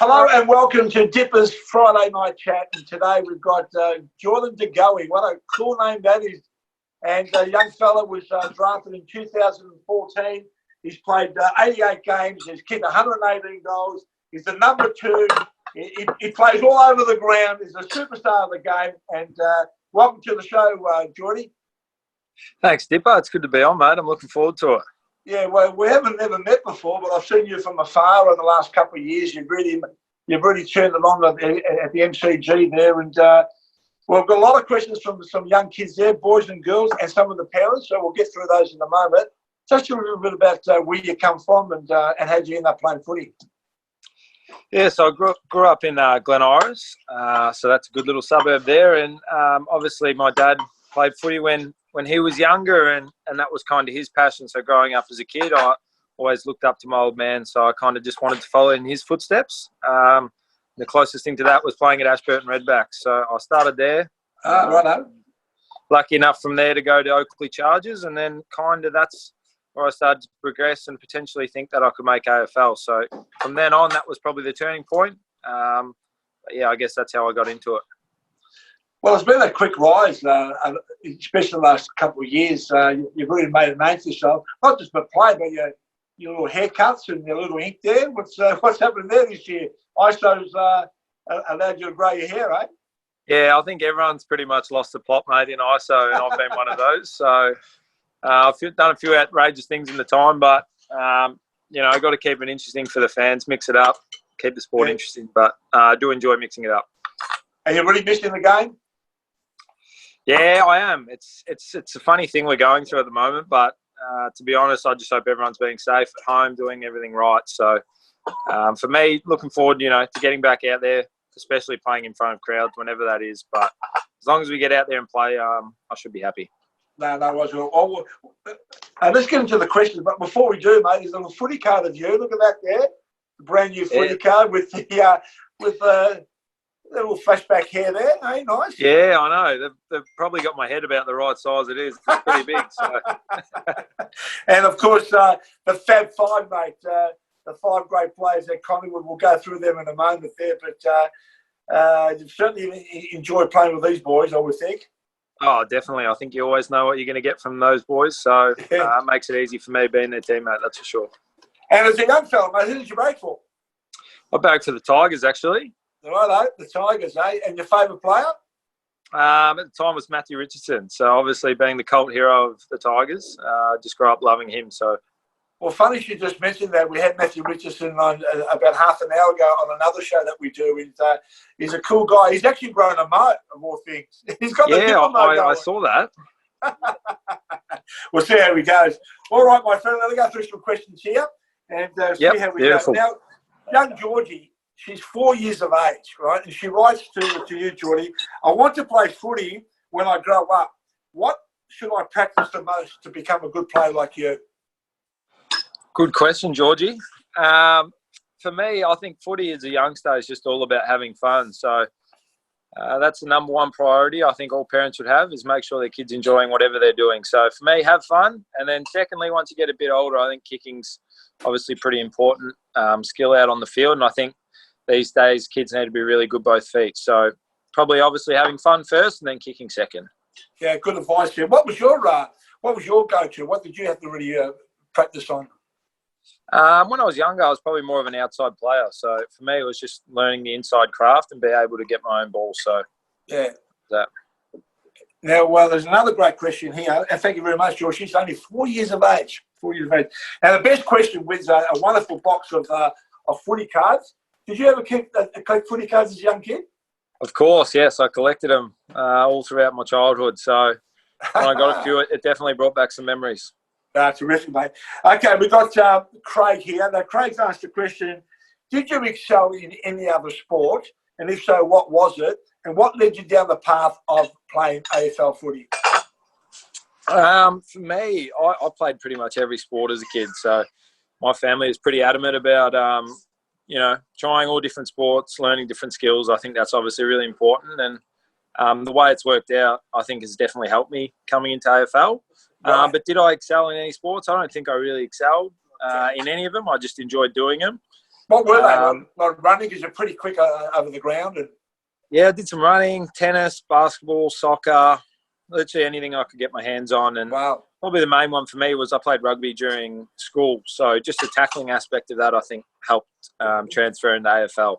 Hello and welcome to Dipper's Friday Night Chat. And today we've got Jordan de Goey. What a cool name that is. And a young fella was drafted in 2014. He's played 88 games. He's kicked 118 goals. He's the number 2. He plays all over the ground. He's a superstar of the game. And welcome to the show, Jordy. Thanks, Dipper. It's good to be on, mate. I'm looking forward to it. Yeah, well, we haven't never met before, but I've seen you from afar in the last couple of years. You've really turned it on at the MCG there. And we've got a lot of questions from some young kids there, boys and girls, and some of the parents. So we'll get through those in a moment. Just a little bit about where you come from and how you end up playing footy. Yeah, so I grew up in Glen Iris, so that's a good little suburb there. And obviously my dad played footy when he was younger, and that was kind of his passion. So growing up as a kid, I always looked up to my old man, so I kind of just wanted to follow in his footsteps. The closest thing to that was playing at Ashburton Redbacks. So I started there. Righto. Lucky enough from there to go to Oakley Chargers, and then kind of that's where I started to progress and potentially think that I could make AFL. So from then on, that was probably the turning point. But yeah, I guess that's how I got into it. Well, it's been a quick rise, especially the last couple of years. You've really made a name for yourself, not just by play, but your little haircuts and your little ink there. What's happening there this year? ISO's allowed you to grow your hair, eh? Yeah, I think everyone's pretty much lost the plot, mate, in ISO, and I've been one of those. So I've done a few outrageous things in the time, but, I've got to keep it interesting for the fans, mix it up, keep the sport interesting. But I do enjoy mixing it up. Are you really missing the game? Yeah, I am. It's a funny thing we're going through at the moment, but to be honest, I just hope everyone's being safe at home, doing everything right. So for me, looking forward, to getting back out there, especially playing in front of crowds, whenever that is. But as long as we get out there and play, I should be happy. No, let's get into the questions. But before we do, mate, there's a little footy card of you. Look at that there, the brand new footy card with the little flashback hair there. Hey, nice. Yeah, I know. They've probably got my head about the right size it is. It's pretty big. So. And, of course, the Fab Five, mate, the 5 great players at Collingwood. We'll go through them in a moment there. But you've certainly enjoyed playing with these boys, I would think. Oh, definitely. I think you always know what you're going to get from those boys. So it makes it easy for me being their teammate, that's for sure. And as a young fella, mate, who did you break for? I backed for the Tigers, actually. Righto, the Tigers, eh? And your favourite player? At the time was Matthew Richardson. So obviously being the cult hero of the Tigers, just grew up loving him. So. Well, funny you just mentioned that. We had Matthew Richardson on about half an hour ago on another show that we do. He's a cool guy. He's actually grown a moat, of all things. He's got the I saw that. We'll see how he goes. All right, my friend, let's go through some questions here and see how we go. Now, young Georgie, she's 4 years of age, right? And she writes to you, Geordie, I want to play footy when I grow up. What should I practice the most to become a good player like you? Good question, Georgie. For me, I think footy as a youngster is just all about having fun. So that's the number one priority I think all parents would have, is make sure their kids enjoying whatever they're doing. So for me, have fun. And then secondly, once you get a bit older, I think kicking's obviously pretty important skill out on the field. And I think these days kids need to be really good both feet. So probably obviously having fun first and then kicking second. Yeah, good advice here. What was your go-to? What did you have to really practice on? When I was younger, I was probably more of an outside player. So for me, it was just learning the inside craft and be able to get my own ball. So yeah, that. Now, there's another great question here. And thank you very much, George. She's only 4 years of age. 4 years of age. And the best question wins a wonderful box of footy cards. Did you ever collect footy cards as a young kid? Of course, yes. I collected them all throughout my childhood. So when I got a few, it definitely brought back some memories. Terrific, mate. Okay, we've got Craig here. Now, Craig's asked the question, did you excel in any other sport? And if so, what was it? And what led you down the path of playing AFL footy? For me, I played pretty much every sport as a kid. So my family is pretty adamant about, trying all different sports, learning different skills. I think that's obviously really important. And the way it's worked out, I think, has definitely helped me coming into AFL. Right. But did I excel in any sports? I don't think I really excelled in any of them. I just enjoyed doing them. What were they? Like running? Because you're pretty quick over the ground. And... Yeah, I did pretty quick over the ground. And... Yeah, I did some running, tennis, basketball, soccer, literally anything I could get my hands on. And probably the main one for me was I played rugby during school. So just the tackling aspect of that, I think, helped transfer into AFL.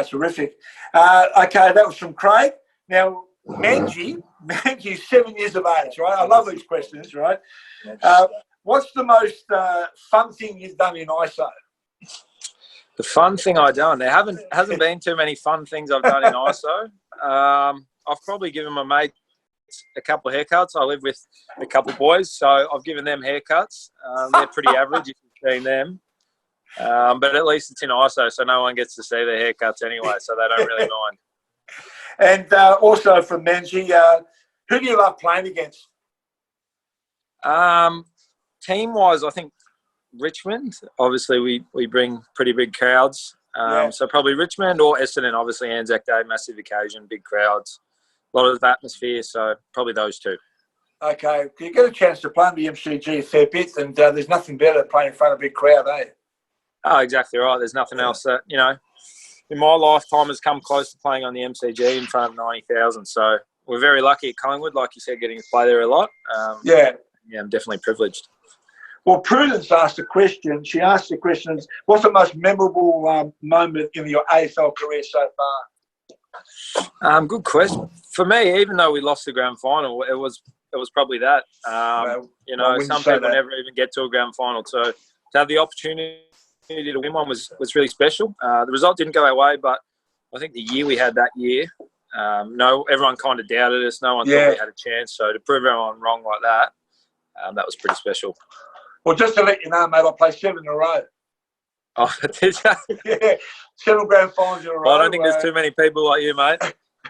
Terrific. Okay, that was from Craig. Now, Manji's 7 years of age, right? I love these questions, right? What's the most fun thing you've done in ISO? The fun thing I've done? There hasn't been too many fun things I've done in ISO. I've probably given my mates a couple of haircuts. I live with a couple of boys, so I've given them haircuts. They're pretty average if you've seen them. But at least it's in ISO, so no one gets to see their haircuts anyway, so they don't really mind. And also from Manji, who do you love playing against? Team-wise, I think Richmond. Obviously, we bring pretty big crowds. So probably Richmond or Essendon. Obviously, Anzac Day, massive occasion, big crowds, a lot of atmosphere. So probably those two. Okay, you get a chance to play in the MCG a fair bit, and there's nothing better than playing in front of a big crowd, eh? Oh, exactly right. There's nothing else that, in my lifetime has come close to playing on the MCG in front of 90,000. So we're very lucky at Collingwood, like you said, getting to play there a lot. Yeah, I'm definitely privileged. Well, Prudence asked a question. She asked the question, what's the most memorable moment in your AFL career so far? Good question. For me, even though we lost the grand final, it was probably that. Some people never even get to a grand final. So to have the opportunity to win one was really special. The result didn't go our way, but I think the year we had that year, everyone kind of doubted us. No one thought we had a chance. So to prove everyone wrong like that, that was pretty special. Well, just to let you know, mate, I played 7 in a row. Oh, did you? Yeah, 7 grand finals in a row. Well, I don't think there's too many people like you, mate.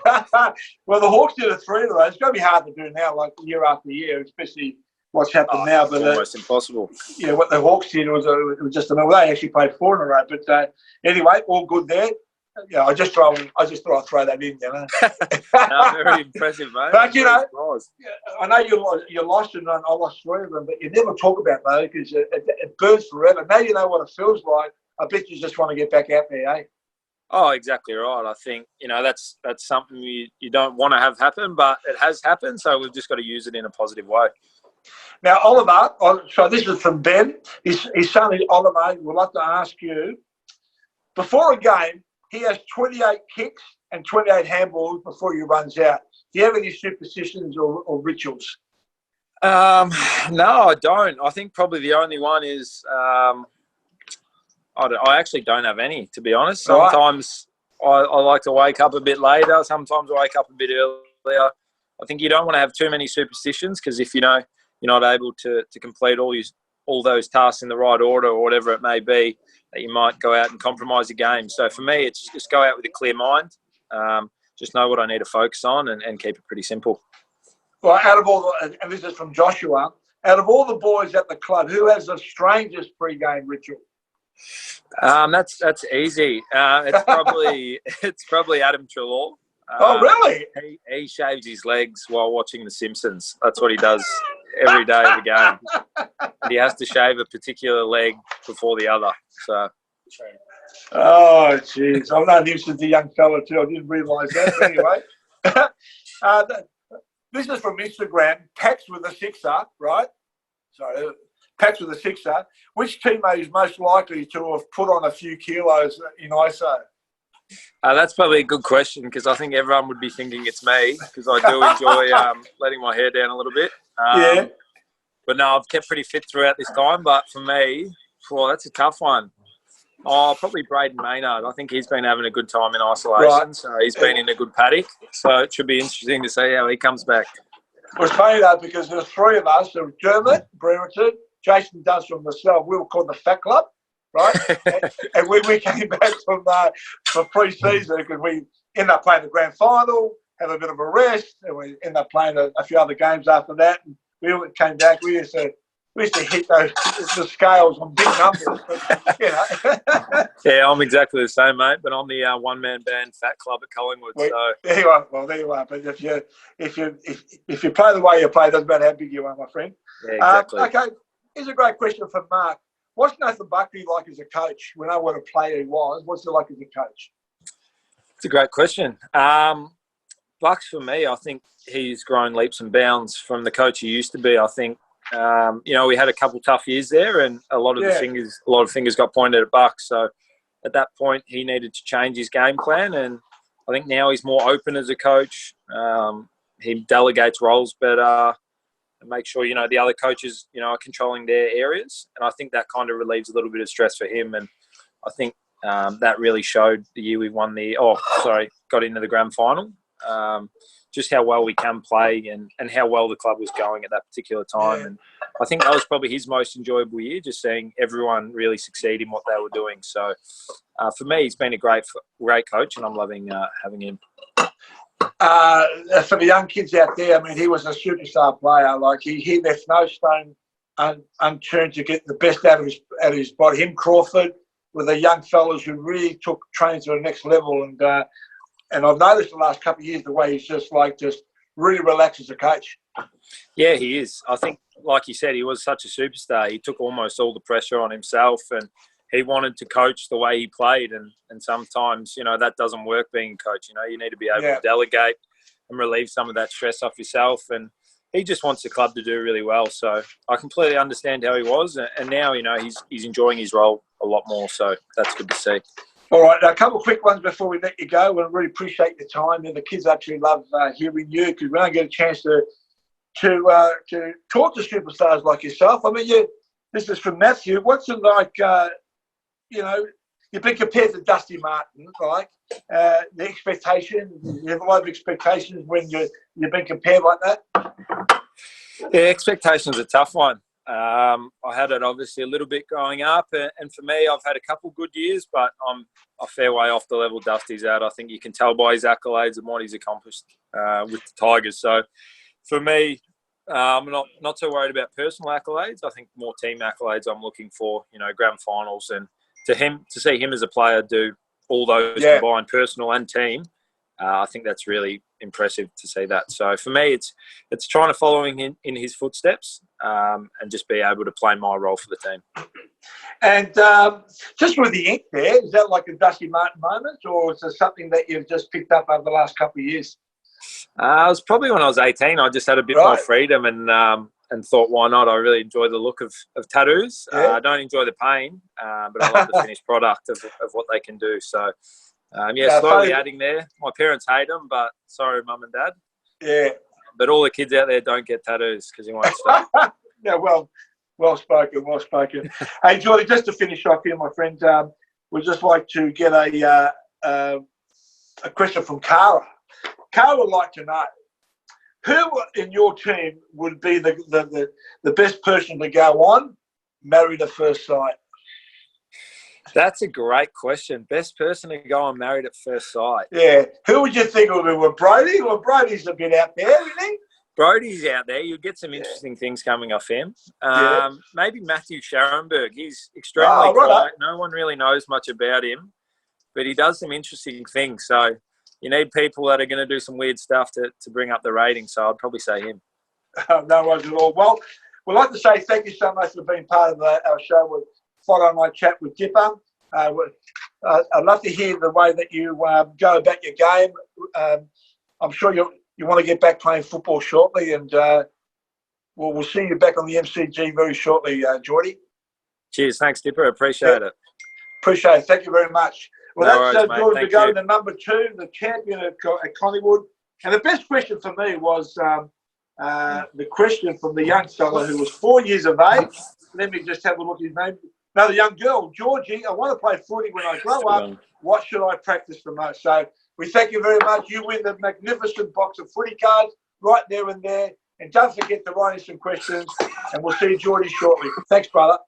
Well, the Hawks did 3 in a row. It's going to be hard to do now, like year after year, especially what's happened now. But almost impossible. Yeah, what the Hawks did was just another. They actually played 4 in a row. But anyway, all good there. Yeah, I just thought I'd throw that in, Very impressive, mate. But I know you lost and I lost 3 of them, but you never talk about those because it burns forever. Now you know what it feels like. I bet you just want to get back out there, eh? Oh, exactly right. I think that's something you don't want to have happen, but it has happened. So we've just got to use it in a positive way. Now, Oliver. So this is from Ben. His son Oliver would like to ask you, before a game, he has 28 kicks and 28 handballs before he runs out. Do you have any superstitions or rituals? No, I don't. I think probably the only one is I actually don't have any, to be honest. Sometimes I like to wake up a bit later. Sometimes I wake up a bit earlier. I think you don't want to have too many superstitions because if you're not able to complete all those tasks in the right order or whatever it may be, that you might go out and compromise the game. So for me, it's just go out with a clear mind, just know what I need to focus on and keep it pretty simple. Well, out of all, and this is from Joshua, out of all the boys at the club, who has the strangest pre-game ritual? That's easy. It's probably Adam Treloar. Oh, really? He shaves his legs while watching The Simpsons. That's what he does every day of the game. And he has to shave a particular leg before the other. So. Oh, jeez. I'm not used to the young fella too. I didn't realise that. But anyway, this is from Instagram. Pax with a 6er, right? So, Pax with a 6er. Which teammate is most likely to have put on a few kilos in ISO? That's probably a good question because I think everyone would be thinking it's me because I do enjoy letting my hair down a little bit. But no, I've kept pretty fit throughout this time. But for me, that's a tough one. Oh, probably Braden Maynard. I think he's been having a good time in isolation. Right. So he's been in a good paddock. So it should be interesting to see how he comes back. Well, it's funny though because there's 3 of us. There was Dermot, Brereton, Jason Does from myself. We were called the Fat Club. Right, and we came back from pre-season because we ended up playing the grand final, have a bit of a rest, and we ended up playing a few other games after that. And we came back. We used to hit the scales on big numbers. But, Yeah, I'm exactly the same, mate. But I'm the one-man band Fat Club at Collingwood. There you are. Well, there you are. But if you play the way you play, it doesn't matter how big you are, my friend. Yeah, exactly. Okay, here's a great question from Mark. What's Nathan Buckley like as a coach? We know what a player he was. What's he like as a coach? It's a great question. Bucks, for me, I think he's grown leaps and bounds from the coach he used to be. I think, we had a couple tough years there, and a lot of fingers got pointed at Bucks. So at that point, he needed to change his game plan, and I think now he's more open as a coach. He delegates roles better and make sure, the other coaches, are controlling their areas. And I think that kind of relieves a little bit of stress for him. And I think that really showed the year we got into the grand final. Just how well we can play and how well the club was going at that particular time. And I think that was probably his most enjoyable year, just seeing everyone really succeed in what they were doing. So for me, he's been a great coach, and I'm loving having him. For the young kids out there, I mean, he was a superstar player. Like he left no stone unturned to get the best out of his body. Him, Crawford, were the young fellas who really took training to the next level. And I've noticed the last couple of years the way he's just really relaxed as a coach. Yeah, he is. I think, like you said, he was such a superstar. He took almost all the pressure on himself, and he wanted to coach the way he played. And sometimes, that doesn't work being a coach. You need to be able to delegate and relieve some of that stress off yourself. And he just wants the club to do really well. So I completely understand how he was. And now, he's enjoying his role a lot more. So that's good to see. All right, now a couple of quick ones before we let you go. We really appreciate your time, and the kids actually love hearing you because we don't get a chance to talk to superstars like yourself. I mean, this is from Matthew. What's it like? You've been compared to Dusty Martin, right? The expectation, you have a lot of expectations when you've been compared like that. Yeah, expectations are a tough one. I had it obviously a little bit growing up, and for me, I've had a couple good years, but I'm a fair way off the level Dusty's at. I think you can tell by his accolades and what he's accomplished with the Tigers. So for me, I'm not so worried about personal accolades. I think more team accolades I'm looking for, grand finals, and to see him as a player do all those combined, personal and team. I think that's really impressive to see that. So for me, it's trying to follow in his footsteps and just be able to play my role for the team. And just with the ink there, is that like a Dusty Martin moment, or is it something that you've just picked up over the last couple of years? It was probably when I was 18. I just had a bit more freedom and thought, why not? I really enjoy the look of tattoos. I don't enjoy the pain, but I love the finished product of what they can do. So, slowly adding there. My parents hate them, but sorry, Mum and Dad. Yeah. But all the kids out there don't get tattoos because you won't stop. Yeah, well spoken. Hey, Jordy, just to finish off here, my friend, we'd just like to get a question from Cara. Cara would like to know, who in your team would be the best person to go on Married at First Sight? That's a great question. Best person to go on Married at First Sight. Yeah. Who would you think would be with Brody? Well, Brody's a bit out there, isn't he? Brody's out there. You'll get some interesting things coming off him. Maybe Matthew Scharenberg. He's extremely quiet. No one really knows much about him, but he does some interesting things. So you need people that are going to do some weird stuff to bring up the rating. So I'd probably say him. No worries at all. Well, we'd like to say thank you so much for being part of our show with Follow My Chat with Dipper. I'd love to hear the way that you go about your game. I'm sure you want to get back playing football shortly, and we'll see you back on the MCG very shortly, Geordie. Cheers. Thanks, Dipper. Appreciate it. Appreciate it. Thank you very much. Well, no that's Jordan to go to number 2, the champion at Collingwood. And the best question for me was the question from the young fella who was 4 years of age. Let me just have a look at his name. Another young girl, Georgie. I want to play footy when I grow up. What should I practice the most? So we thank you very much. You win the magnificent box of footy cards right there and there. And don't forget to write in some questions. And we'll see you, Geordie, shortly. Thanks, brother.